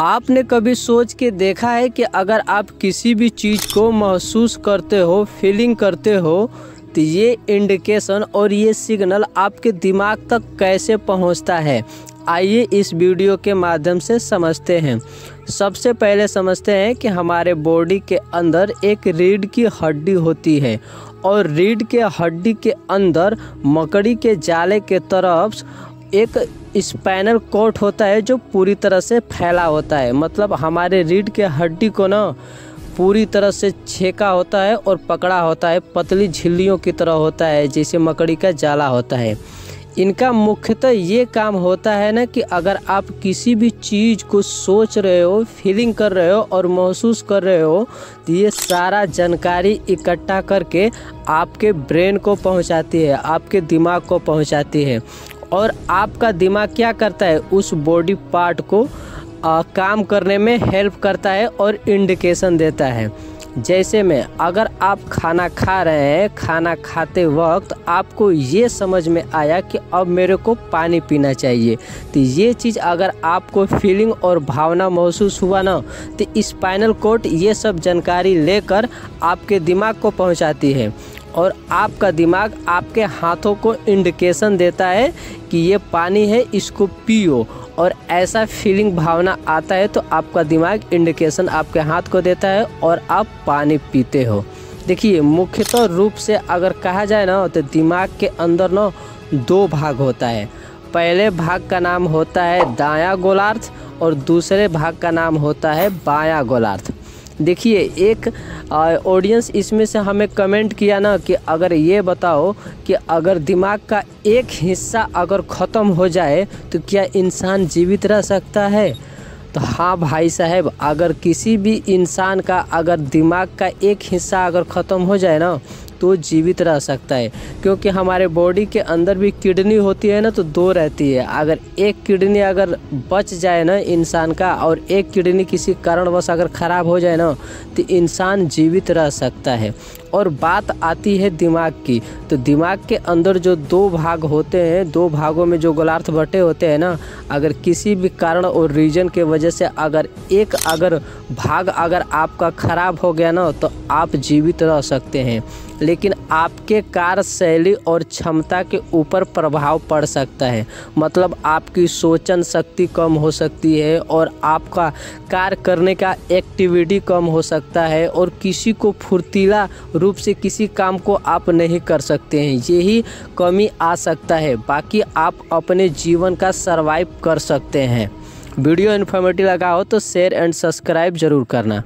आपने कभी सोच के देखा है कि अगर आप किसी भी चीज़ को महसूस करते हो, फीलिंग करते हो, तो ये इंडिकेशन और ये सिग्नल आपके दिमाग तक कैसे पहुंचता है? आइए इस वीडियो के माध्यम से समझते हैं। सबसे पहले समझते हैं कि हमारे बॉडी के अंदर एक रीढ़ की हड्डी होती है और रीढ़ के हड्डी के अंदर मकड़ी के जाले के तरफ एक स्पाइनल कॉर्ड होता है जो पूरी तरह से फैला होता है। मतलब हमारे रीढ़ के हड्डी को ना पूरी तरह से छेका होता है और पकड़ा होता है, पतली झिल्लियों की तरह होता है, जैसे मकड़ी का जाला होता है। इनका मुख्यतः ये काम होता है ना कि अगर आप किसी भी चीज़ को सोच रहे हो, फीलिंग कर रहे हो और महसूस कर रहे हो, तो ये सारा जानकारी इकट्ठा करके आपके ब्रेन को पहुंचाती है, आपके दिमाग को पहुंचाती है। और आपका दिमाग क्या करता है, उस बॉडी पार्ट को काम करने में हेल्प करता है और इंडिकेशन देता है। जैसे में अगर आप खाना खा रहे हैं, खाना खाते वक्त आपको ये समझ में आया कि अब मेरे को पानी पीना चाहिए, तो ये चीज़ अगर आपको फीलिंग और भावना महसूस हुआ ना, तो स्पाइनल कॉर्ड ये सब जानकारी लेकर आपके दिमाग को पहुंचाती है और आपका दिमाग आपके हाथों को इंडिकेशन देता है कि ये पानी है, इसको पियो। और ऐसा फीलिंग भावना आता है तो आपका दिमाग इंडिकेशन आपके हाथ को देता है और आप पानी पीते हो। देखिए, मुख्यतः रूप से अगर कहा जाए ना, तो दिमाग के अंदर ना दो भाग होता है। पहले भाग का नाम होता है दायां गोलार्ध और दूसरे भाग का नाम होता है बायां गोलार्ध। देखिए, एक ऑडियंस इसमें से हमें कमेंट किया ना कि अगर ये बताओ कि अगर दिमाग का एक हिस्सा अगर ख़त्म हो जाए तो क्या इंसान जीवित रह सकता है? तो हाँ भाई साहब, अगर किसी भी इंसान का अगर दिमाग का एक हिस्सा अगर ख़त्म हो जाए ना, तो जीवित रह सकता है। क्योंकि हमारे बॉडी के अंदर भी किडनी होती है ना, तो दो रहती है। अगर एक किडनी अगर बच जाए ना इंसान का, और एक किडनी किसी कारणवश अगर ख़राब हो जाए ना, तो इंसान जीवित रह सकता है। और बात आती है दिमाग की, तो दिमाग के अंदर जो दो भाग होते हैं, दो भागों में जो गोलार्ध बटे होते हैं ना, अगर किसी भी कारण और रीजन के वजह से अगर एक भाग अगर आपका ख़राब हो गया ना, तो आप जीवित रह सकते हैं। लेकिन आपके कार्यशैली और क्षमता के ऊपर प्रभाव पड़ सकता है। मतलब आपकी सोचन शक्ति कम हो सकती है और आपका कार्य करने का एक्टिविटी कम हो सकता है और किसी को फुर्तीला रूप से किसी काम को आप नहीं कर सकते हैं, यही कमी आ सकता है। बाकी आप अपने जीवन का सर्वाइव कर सकते हैं। वीडियो इन्फॉर्मेटिव लगा हो तो शेयर एंड सब्सक्राइब ज़रूर करना।